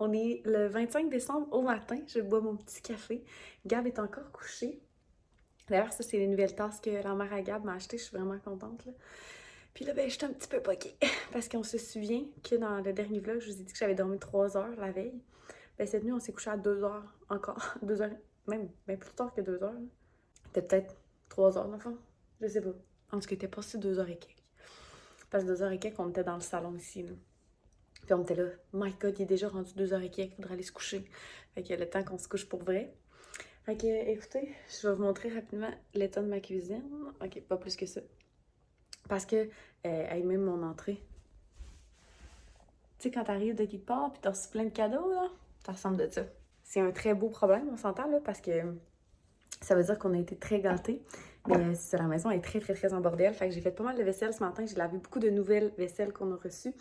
On est le 25 décembre au matin, je bois mon petit café. Gab est encore couché. D'ailleurs, ça, c'est les nouvelles tasses que la mère à Gab m'a achetées, je suis vraiment contente, là. Puis là, ben, j'étais un petit peu poquée, parce qu'on se souvient que dans le dernier vlog, je vous ai dit que j'avais dormi 3 heures la veille. Ben, cette nuit, on s'est couché à 2 heures encore. 2 heures, même plus tard que 2 heures. C'était peut-être 3 heures, d'enfant. Je sais pas. En tout cas, il était passé 2 heures et quelques. Parce que 2 heures et quelques, on était dans le salon ici, là. Puis on était là, my God, il est déjà rendu 2 heures et quelques, il faudrait aller se coucher. Fait qu'il y a le temps qu'on se couche pour vrai. Fait que, écoutez, je vais vous montrer rapidement l'état de ma cuisine. Ok, pas plus que ça. Parce que, même mon entrée. Tu sais, quand t'arrives de quelque part pis t'as reçu plein de cadeaux, là, ça ressemble de ça. C'est un très beau problème, on s'entend, là, parce que ça veut dire qu'on a été très gâtés. Mais c'est ça, la maison est très en bordel. Fait que j'ai fait pas mal de vaisselle ce matin. J'ai lavé beaucoup de nouvelles vaisselles qu'on a reçues.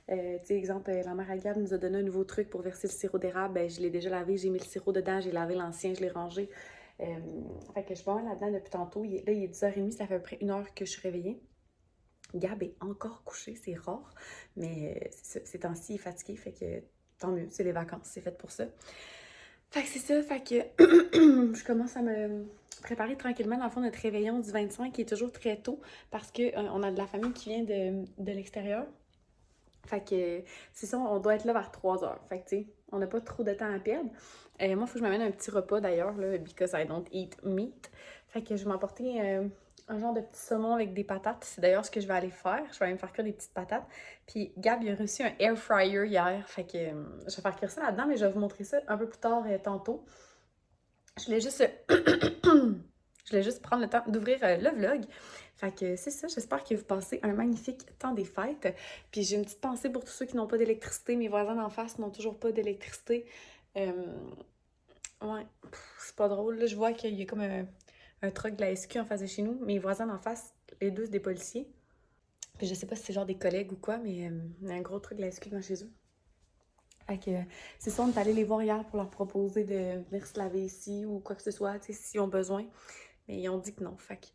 Tu sais, exemple, la mère à Gab nous a donné un nouveau truc pour verser le sirop d'érable. Ben, je l'ai déjà lavé, j'ai mis le sirop dedans, j'ai lavé l'ancien, je l'ai rangé. Fait que je suis pas mal là-dedans depuis tantôt. Là, il est 10h30, ça fait à peu près 1 heure que je suis réveillée. Gab est encore couché, c'est rare. Mais ces temps-ci, il est fatigué, fait que tant mieux, c'est les vacances, c'est fait pour ça. Fait que c'est ça, fait que je commence à me préparer tranquillement. Dans le fond, notre réveillon du 25 qui est toujours très tôt parce qu'on a de la famille qui vient de l'extérieur. Fait que c'est ça, on doit être là vers 3 heures. Fait que tu sais, on n'a pas trop de temps à perdre. Moi, il faut que je m'amène un petit repas d'ailleurs, là, because I don't eat meat. Fait que je vais m'apporter un genre de petit saumon avec des patates. C'est d'ailleurs ce que je vais aller faire. Je vais aller me faire cuire des petites patates. Puis Gab, il a reçu un air fryer hier. Fait que je vais faire cuire ça là-dedans, mais je vais vous montrer ça un peu plus tard tantôt. Je voulais juste... Je voulais juste prendre le temps d'ouvrir le vlog. Fait que c'est ça, j'espère que vous passez un magnifique temps des fêtes. Puis j'ai une petite pensée pour tous ceux qui n'ont pas d'électricité. Mes voisins d'en face n'ont toujours pas d'électricité. Ouais, c'est pas drôle. Là, je vois qu'il y a comme un truck de la SQ en face de chez nous. Mes voisins d'en face, les deux, c'est des policiers. Puis je sais pas si c'est genre des collègues ou quoi, mais il y a un gros truc de la SQ devant chez eux. Fait que c'est ça, on est allé les voir hier pour leur proposer de venir se laver ici ou quoi que ce soit, tu sais, s'ils ont besoin. Mais ils ont dit que non, fait que...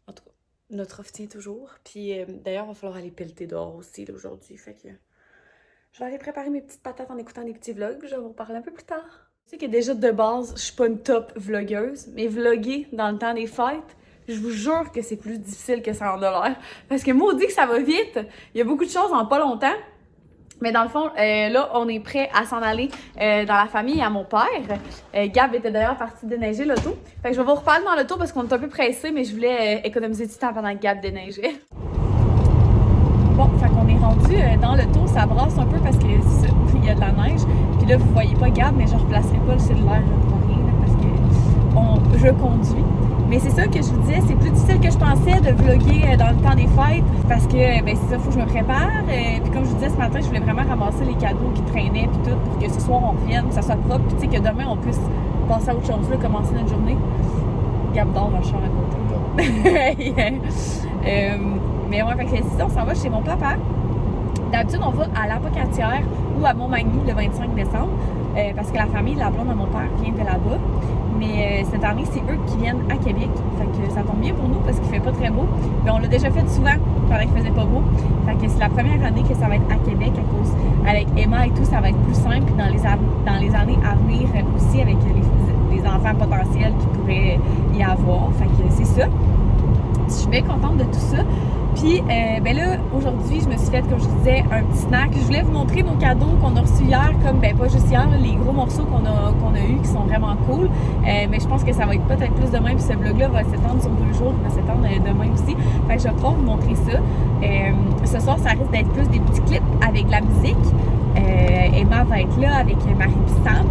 En tout cas, notre offre tient toujours. Puis d'ailleurs, il va falloir aller pelleter dehors aussi là, aujourd'hui. Fait que je vais aller préparer mes petites patates en écoutant des petits vlogs. Je vais vous parler un peu plus tard. Je sais que déjà de base, je suis pas une top vlogueuse. Mais vlogger dans le temps des fêtes, je vous jure que c'est plus difficile que ça en a l'air. Parce que moi, on dit que ça va vite. Il y a beaucoup de choses en pas longtemps. Mais dans le fond, là, on est prêt à s'en aller dans la famille à mon père. Gab était d'ailleurs parti déneiger l'auto. Fait que je vais vous reparler dans l'auto parce qu'on est un peu pressé, mais je voulais économiser du temps pendant que Gab déneigeait. Bon, fait qu'on est rendu dans l'auto, ça brasse un peu parce que il y a de la neige. Puis là, vous voyez pas Gab, mais je replacerai pas le cellulaire pour rien là, parce que je conduis. Mais c'est ça que je vous disais, c'est plus difficile que je pensais de vlogger dans le temps des fêtes parce que, ben c'est ça, faut que je me prépare. Puis comme je vous disais ce matin, je voulais vraiment ramasser les cadeaux qui traînaient puis tout pour que ce soir on revienne, que ça soit propre, puis tu sais que demain on puisse passer à autre chose, là, commencer notre journée. Gab dort dans le champ à côté. Mais ouais, fait que c'est ça, on s'en va chez mon papa. D'habitude, on va à l'Apocatière ou à Montmagny le 25 décembre parce que la famille de la blonde de mon père vient de là-bas. Mais cette année, c'est eux qui viennent à Québec. Fait que ça tombe bien pour nous parce qu'il fait pas très beau. Mais on l'a déjà fait souvent pendant qu'il faisait pas beau. Fait que c'est la première année que ça va être à Québec à cause avec Emma et tout, ça va être plus simple. Puis dans les années à venir aussi avec les enfants potentiels qui pourraient y avoir. Fait que c'est ça. Je suis bien contente de tout ça. Puis, ben là, aujourd'hui, je me suis fait, comme je vous disais, un petit snack. Je voulais vous montrer nos cadeaux qu'on a reçus hier, comme, ben pas juste hier, les gros morceaux qu'on a eus qui sont vraiment cool. Mais je pense que ça va être peut-être plus demain, puis ce vlog-là va s'étendre sur 2 jours, il va s'étendre demain aussi. Fait que je vais pouvoir vous montrer ça. Ce soir, ça risque d'être plus des petits clips avec de la musique. Emma va être là avec Marie Sam.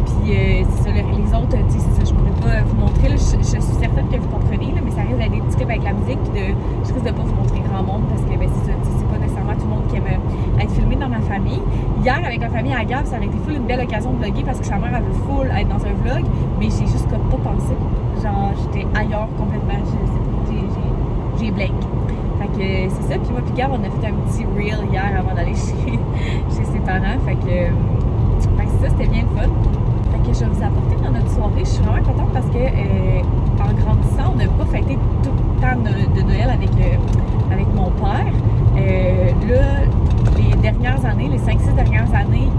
Puis c'est ça, les autres, tu sais, c'est ça, je pourrais pas vous montrer, là, je suis certaine que vous comprenez, là, mais ça risque d'être des petits clips avec la musique, puis je risque de pas vous montrer grand monde, parce que ben, c'est ça, c'est pas nécessairement tout le monde qui aime être filmé dans ma famille. Hier, avec la famille à Gab, ça aurait été full une belle occasion de vlogger, parce que sa mère avait full être dans un vlog, mais j'ai juste comme pas pensé, genre, j'étais ailleurs complètement, j'ai blank. Fait que c'est ça, puis moi puis Gab, on a fait un petit reel hier avant d'aller chez ses parents, fait que ça, c'était bien le fun. Que je vais vous apporter dans notre soirée. Je suis vraiment contente parce que en grandissant, on n'a pas fêté tout le temps de Noël avec mon père. Là, les dernières années, les 5-6 dernières années,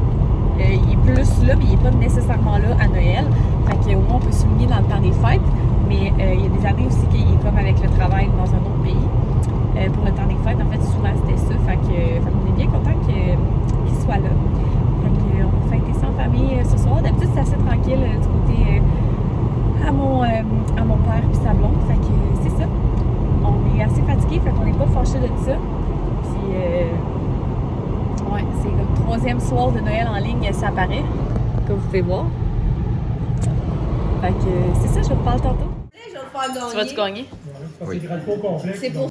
il est plus là, mais il n'est pas nécessairement là à Noël. Fait qu'au moins, on peut souligner dans le temps des fêtes. Mais il y a des années aussi qu'il est comme avec le travail dans un autre pays. Pour le temps des fêtes, en fait, souvent, c'était ça. Fait qu'on est bien content qu'il soit là. Fait qu'on va fêter ça en famille ce soir. D'habitude, c'est assez tranquille du côté à mon père puis sa blonde. Fait que c'est ça. On est assez fatigué, fait qu'on n'est pas fâchés de ça. Puis, ouais, c'est le 3e soir de Noël en ligne, ça apparaît, comme vous pouvez voir. Fait que c'est ça, je vais vous parler tantôt. Je vais te faire gagner. Tu vas-tu gagner? Oui. C'est pour.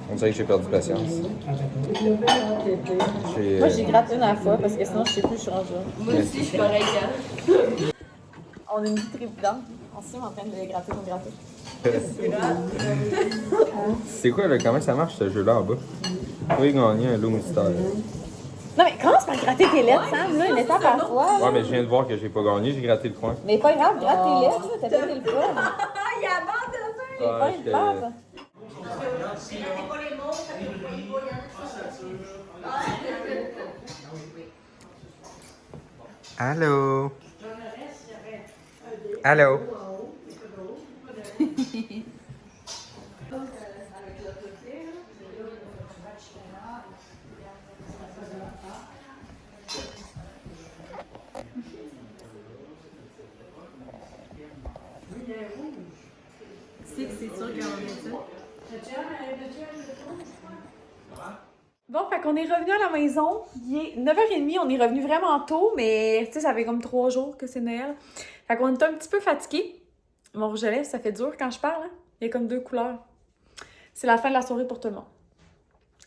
On dirait que j'ai perdu patience. Moi, j'ai gratté une à la fois parce que sinon, je sais plus, je suis rendue. Moi aussi, je suis pareil. On a une vie trépidante. On se en train de gratter, on gratter. C'est quoi, là? Comment ça marche, ce jeu-là en bas? Oui, gagner un lot mystère. Non, mais commence par gratter tes lettres, Sam, là, une étape à la fois. Ouais, mais je viens de voir que j'ai pas gagné, j'ai gratté le coin. Mais pas grave, gratte tes lettres, là, t'as fait le fun. Il y a abandonné. C'est pas une grave. Allô? Allô? C'est sûr qu'on met ça. Bon, fait qu'on est revenu à la maison. Il est 9h30, on est revenu vraiment tôt, mais tu sais, ça fait comme 3 jours que c'est Noël. Fait qu'on est un petit peu fatigués. Mon rouge à lèvres, ça fait dur quand je parle, hein? Il y a comme 2 couleurs. C'est la fin de la soirée pour tout le monde.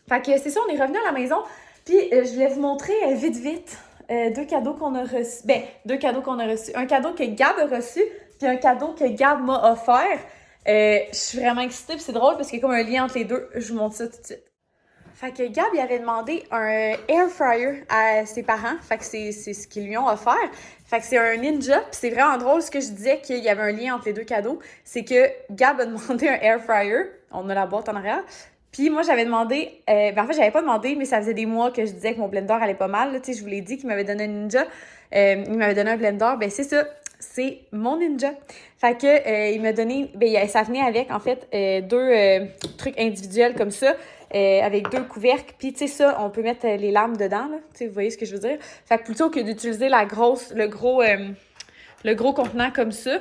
Fait que c'est ça, on est revenu à la maison. Puis je voulais vous montrer vite 2 cadeaux qu'on a reçus. Ben, 2 cadeaux qu'on a reçus. Un cadeau que Gab a reçu, puis un cadeau que Gab m'a offert. Je suis vraiment excitée, puis c'est drôle parce qu'il y a comme un lien entre les deux. Je vous montre ça tout de suite. Fait que Gab, il avait demandé un air fryer à ses parents. Fait que c'est ce qu'ils lui ont offert. Fait que c'est un Ninja. Puis c'est vraiment drôle ce que je disais qu'il y avait un lien entre les 2 cadeaux. C'est que Gab a demandé un air fryer. On a la boîte en arrière. Puis moi, j'avais demandé... en fait, j'avais pas demandé, mais ça faisait des mois que je disais que mon blender allait pas mal. Tu sais, je vous l'ai dit qu'il m'avait donné un Ninja. Il m'avait donné un blender. Ben c'est ça. C'est mon Ninja. Fait que il m'a donné... Ben ça venait avec, en fait, 2 trucs individuels comme ça. Avec 2 couvercles, puis tu sais ça, on peut mettre les lames dedans, là, tu sais, vous voyez ce que je veux dire? Fait que plutôt que d'utiliser le gros contenant comme ça,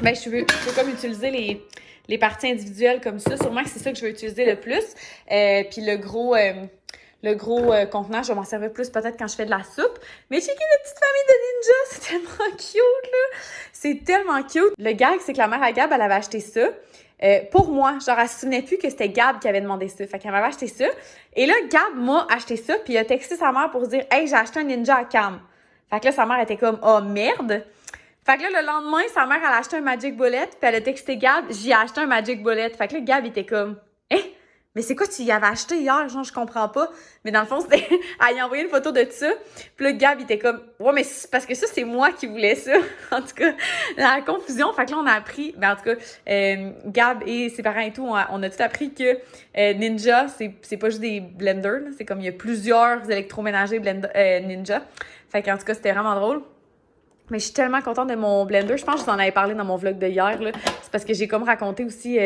ben je veux comme utiliser les parties individuelles comme ça, sûrement que c'est ça que je vais utiliser le plus, puis le gros contenant, je vais m'en servir plus peut-être quand je fais de la soupe, mais checkez la petite famille de Ninja, c'est tellement cute, là! C'est tellement cute! Le gag, c'est que la mère à Gab, elle avait acheté ça, pour moi, genre, elle se souvenait plus que c'était Gab qui avait demandé ça. Fait qu'elle m'avait acheté ça. Et là, Gab m'a acheté ça, puis il a texté sa mère pour dire « Hey, j'ai acheté un Ninja à Cam. » Fait que là, sa mère était comme « Oh, merde! » Fait que là, le lendemain, sa mère, elle a acheté un Magic Bullet, puis elle a texté Gab « J'ai acheté un Magic Bullet. » Fait que là, Gab, il était comme « Hein? Mais c'est quoi tu y avais acheté hier? Genre, je comprends pas. » Mais dans le fond, c'était... Elle y a envoyé une photo de ça. Puis là, Gab, il était comme... Ouais, mais c'est parce que ça, c'est moi qui voulais ça. En tout cas, la confusion. Fait que là, on a appris... Ben, en tout cas, Gab et ses parents et tout, on a tout appris que Ninja, c'est pas juste des blenders. C'est comme il y a plusieurs électroménagers Ninja. Fait qu'en tout cas, c'était vraiment drôle. Mais je suis tellement contente de mon blender. Je pense que je vous en avais parlé dans mon vlog de hier, là. C'est parce que j'ai comme raconté aussi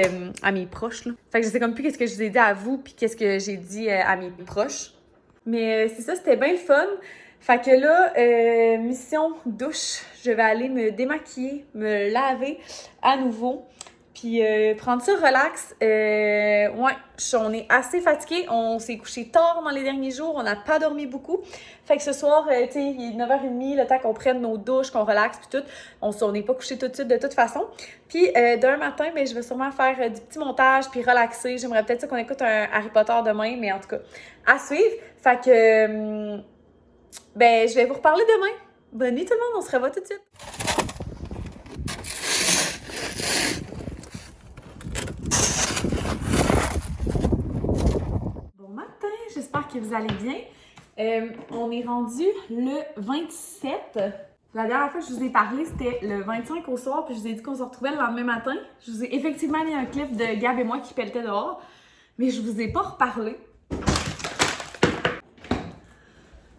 à mes proches, là. Fait que je sais comme plus qu'est-ce que je vous ai dit à vous puis qu'est-ce que j'ai dit à mes proches. Mais c'est ça, c'était bien le fun. Fait que là, mission douche. Je vais aller me démaquiller, me laver à nouveau. Puis prendre ça relax. Ouais, on est assez fatigués. On s'est couché tard dans les derniers jours. On n'a pas dormi beaucoup. Fait que ce soir, tu sais, il est 9h30, le temps qu'on prenne nos douches, qu'on relaxe, puis tout. On n'est pas couché tout de suite de toute façon. Puis demain matin, ben, je vais sûrement faire du petit montage, puis relaxer. J'aimerais peut-être ça qu'on écoute un Harry Potter demain, mais en tout cas, à suivre. Fait que, ben, je vais vous reparler demain. Bonne nuit tout le monde, on se revoit tout de suite. J'espère que vous allez bien. On est rendu le 27. La dernière fois que je vous ai parlé, c'était le 25 au soir, puis je vous ai dit qu'on se retrouvait le lendemain matin. Je vous ai effectivement mis un clip de Gab et moi qui pelletaient dehors, mais je vous ai pas reparlé.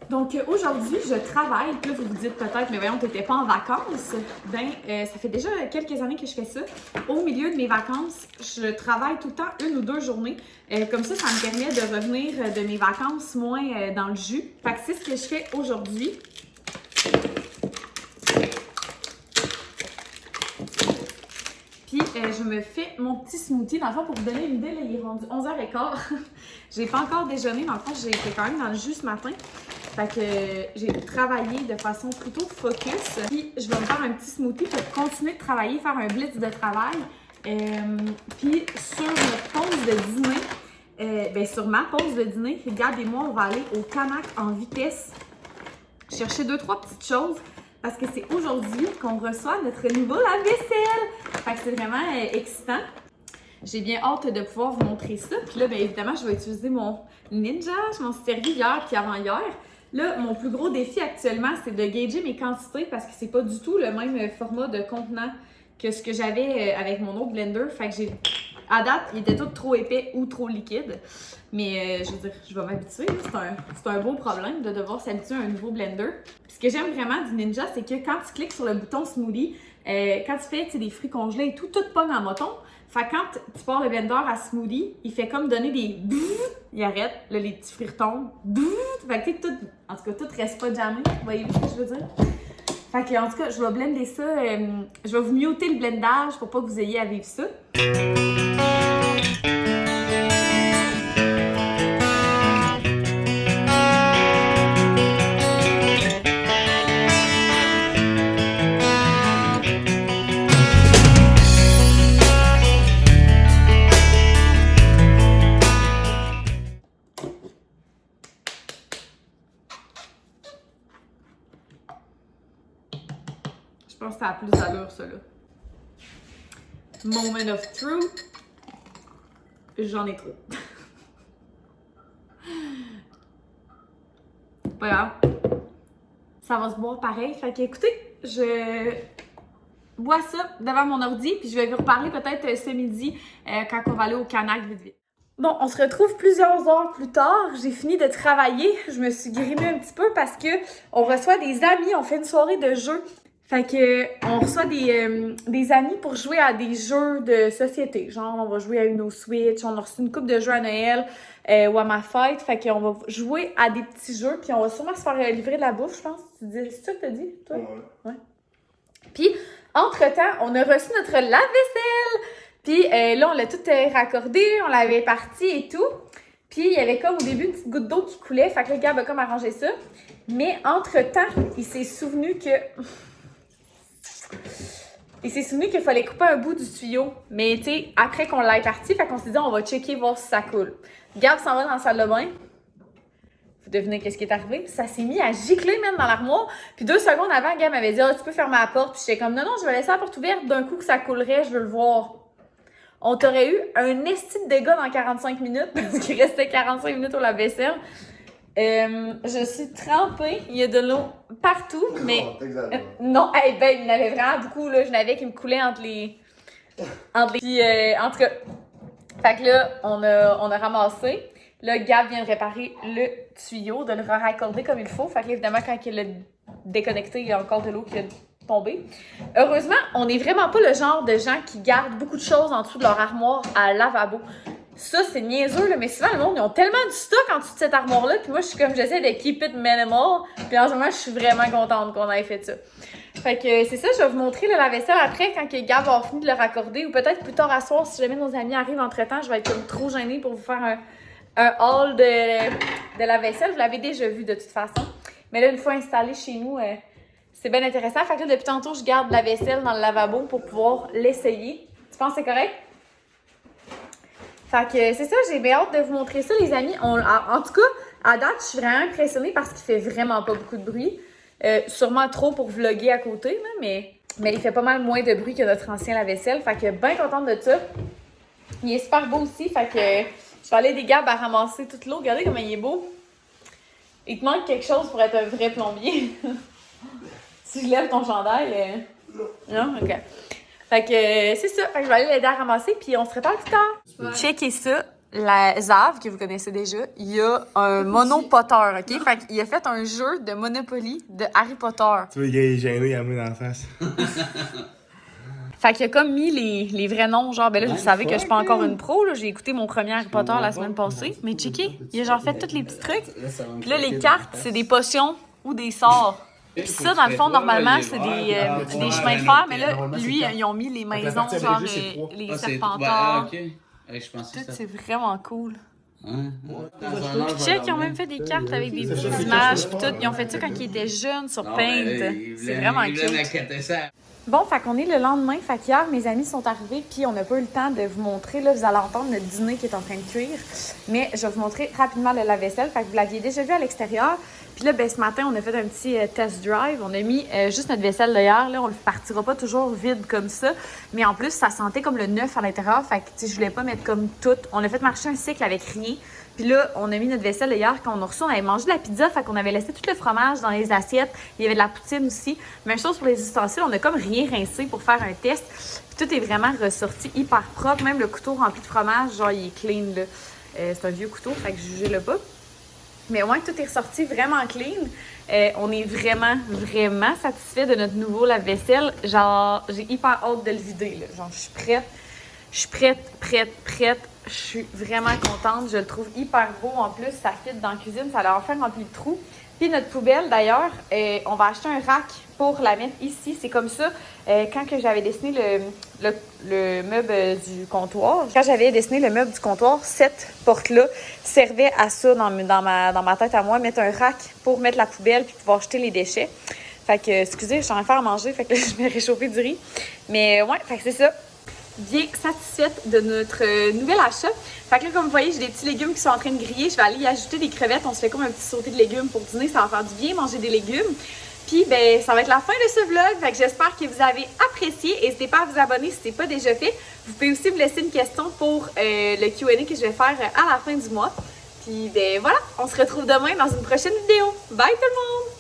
Donc aujourd'hui, je travaille. Puis là, vous vous dites peut-être, mais voyons, t'étais pas en vacances. Ben, ça fait déjà quelques années que je fais ça. Au milieu de mes vacances, je travaille tout le temps 1 ou 2 journées. Comme ça me permet de revenir de mes vacances moins dans le jus. Fait que c'est ce que je fais aujourd'hui. Puis je me fais mon petit smoothie. Dans le fond, pour vous donner une idée, là, il est rendu 11h15. J'ai pas encore déjeuné. Dans le fond, j'ai été quand même dans le jus ce matin. Fait que j'ai travaillé de façon plutôt focus. Puis je vais me faire un petit smoothie pour continuer de travailler, faire un blitz de travail. Puis sur notre pause de dîner, sur ma pause de dîner, regardez-moi, on va aller au Canac en vitesse chercher 2-3 petites choses parce que c'est aujourd'hui qu'on reçoit notre nouveau lave-vaisselle. Fait que c'est vraiment excitant. J'ai bien hâte de pouvoir vous montrer ça. Puis là, bien évidemment, je vais utiliser mon Ninja. Je m'en suis servi hier puis avant-hier. Là, mon plus gros défi actuellement, c'est de gager mes quantités parce que c'est pas du tout le même format de contenant que ce que j'avais avec mon autre blender. Fait que à date, il était tout trop épais ou trop liquide. Mais je veux dire, je vais m'habituer. C'est un beau problème de devoir s'habituer à un nouveau blender. Puis ce que j'aime vraiment du Ninja, c'est que quand tu cliques sur le bouton smoothie, quand tu fais des fruits congelés et tout pogne en moton. Fait que quand tu pars le blender à smoothie, il fait comme donner des bzzz, il arrête, là les petits fruits retombent, bzzz, fait que tout, en tout cas tout reste pas jamais, voyez-vous ce que je veux dire? Fait que en tout cas, je vais blender ça, je vais vous muter le blendage pour pas que vous ayez à vivre ça. Je pense que ça a plus d'allure, ça, là. Moment of truth. J'en ai trop. Pas grave. Ça va se boire pareil. Fait que, écoutez, je bois ça devant mon ordi, puis je vais vous reparler peut-être ce midi quand on va aller au Canac vite vite. Bon, on se retrouve plusieurs heures plus tard. J'ai fini de travailler. Je me suis grimée un petit peu parce que on reçoit des amis. On fait une soirée de jeux. Fait que on reçoit des amis pour jouer à des jeux de société. Genre, on va jouer à Uno Switch, on a reçu une couple de jeux à Noël ou à ma fête. Fait qu'on va jouer à des petits jeux, puis on va sûrement se faire livrer de la bouffe, je pense. C'est ça que t'as dit, toi? Ouais. Puis, entre-temps, on a reçu notre lave-vaisselle. Puis là, on l'a tout raccordé, on l'avait parti et tout. Puis, il y avait comme au début une petite goutte d'eau qui coulait. Fait que le gars a comme arrangé ça. Mais entre-temps, il s'est souvenu qu'il fallait couper un bout du tuyau. Mais tu sais, après qu'on l'ait parti, fait qu'on s'est dit on va checker voir si ça coule. Gab s'en va dans la salle de bain. Vous devinez qu'est-ce qui est arrivé? Ça s'est mis à gicler même dans l'armoire. Puis 2 secondes avant, Gab m'avait dit ah, tu peux fermer la porte. Puis j'étais comme non, je vais laisser la porte ouverte. D'un coup que ça coulerait, je veux le voir. On t'aurait eu un esti de dégâts dans 45 minutes parce qu'il restait 45 minutes au lave-vaisselle. Je suis trempée, il y a de l'eau partout, mais non, il y en avait vraiment beaucoup, là, je n'avais qui me coulait entre les... Puis, en tout cas, fait que là, on a ramassé, là, Gab vient de réparer le tuyau, de le raccorder comme il faut, fait que là, évidemment, quand il l'a déconnecté, il y a encore de l'eau qui a tombé. Heureusement, on n'est vraiment pas le genre de gens qui gardent beaucoup de choses en dessous de leur armoire à lavabo. Ça, c'est niaiseux, là, mais souvent, le monde, ils ont tellement du stock en dessous de cette armoire-là, puis moi, je suis comme, j'essaie de keep it minimal, puis en ce moment, je suis vraiment contente qu'on ait fait ça. Fait que c'est ça, je vais vous montrer le lave-vaisselle après, quand Gab va fini de le raccorder, ou peut-être plus tard à soir, si jamais nos amis arrivent entre-temps, je vais être comme trop gênée pour vous faire un haul de lave-vaisselle. Vous l'avez déjà vu de toute façon. Mais là, une fois installé chez nous, c'est bien intéressant. Fait que là, depuis tantôt, je garde la vaisselle dans le lavabo pour pouvoir l'essayer. Tu penses que c'est correct? Fait que c'est ça, j'ai bien hâte de vous montrer ça, les amis. En tout cas, à date, je suis vraiment impressionnée parce qu'il fait vraiment pas beaucoup de bruit. Sûrement trop pour vlogger à côté, là, mais il fait pas mal moins de bruit que notre ancien lave-vaisselle. Fait que bien contente de ça. Il est super beau aussi, fait que je vais aller aider Gab à ramasser toute l'eau. Regardez comment il est beau. Il te manque quelque chose pour être un vrai plombier. Si je lève ton chandail... Non? OK. Fait que c'est ça. Fait que je vais aller l'aider à ramasser, puis on se reparle plus tard. Checkez ça. la Zav, que vous connaissez déjà, il y a un monopoteur, OK? Fait qu'il a fait un jeu de Monopoly de Harry Potter. Tu vois, le gars est gêné, il a mis dans la face. Fait qu'il a comme mis les vrais noms, genre, ben là, vous savez que je suis pas encore une pro, là. J'ai écouté mon premier Harry Potter la semaine passée. Mais checké, il a genre fait tous les petits trucs. Puis là, les cartes, c'est des potions ou des sorts. Puis ça, dans le fond, normalement, c'est des chemins de fer. Mais là, lui, ils ont mis les maisons, genre, les serpentards. Ok. Je pensais Tout, que c'est vraiment cool. Puis Check, ils ont même fait des cartes avec des petites images pis tout. Ils ont fait ça quand ils étaient jeunes sur Paint. C'est vraiment cute. Bon, fait qu'on est le lendemain. Fait qu'hier, mes amis sont arrivés puis on n'a pas eu le temps de vous montrer. Là, vous allez entendre notre dîner qui est en train de cuire. Mais je vais vous montrer rapidement le lave-vaisselle. Fait que vous l'aviez déjà vu à l'extérieur. Puis là, ben, ce matin, on a fait un petit test drive. On a mis juste notre vaisselle d'hier. Là, on le partira pas toujours vide comme ça. Mais en plus, ça sentait comme le neuf à l'intérieur. Fait que, tu sais, je voulais pas mettre comme tout. On a fait marcher un cycle avec rien. Puis là, on a mis notre vaisselle hier. Quand on a reçu, on avait mangé de la pizza. Fait qu'on avait laissé tout le fromage dans les assiettes. Il y avait de la poutine aussi. Même chose pour les ustensiles. On a comme rien rincé pour faire un test. Puis tout est vraiment ressorti hyper propre. Même le couteau rempli de fromage, genre, il est clean, là. C'est un vieux couteau, fait que jugez-le pas. Mais au moins, tout est ressorti vraiment clean. On est vraiment, vraiment satisfait de notre nouveau lave-vaisselle. Genre, j'ai hyper hâte de le vider, là. Genre, je suis prête. Je suis prête. Je suis vraiment contente. Je le trouve hyper beau. En plus, ça fit dans la cuisine. Ça leur fait rempli de trous. Puis notre poubelle, d'ailleurs, on va acheter un rack pour la mettre ici. C'est comme ça. Quand que j'avais dessiné le meuble du comptoir, cette porte-là servait à ça dans ma tête à moi, mettre un rack pour mettre la poubelle puis pouvoir jeter les déchets. Fait que, excusez, je suis en train de faire à manger, fait que là, je vais réchauffer du riz. Mais ouais, fait que c'est ça. Bien satisfaite de notre nouvel achat. Fait que là, comme vous voyez, j'ai des petits légumes qui sont en train de griller. Je vais aller y ajouter des crevettes. On se fait comme un petit sauté de légumes pour dîner. Ça va faire du bien manger des légumes. Puis, ben, ça va être la fin de ce vlog. Fait que j'espère que vous avez apprécié. N'hésitez pas à vous abonner si ce n'est pas déjà fait. Vous pouvez aussi me laisser une question pour le Q&A que je vais faire à la fin du mois. Puis, ben voilà, on se retrouve demain dans une prochaine vidéo. Bye tout le monde!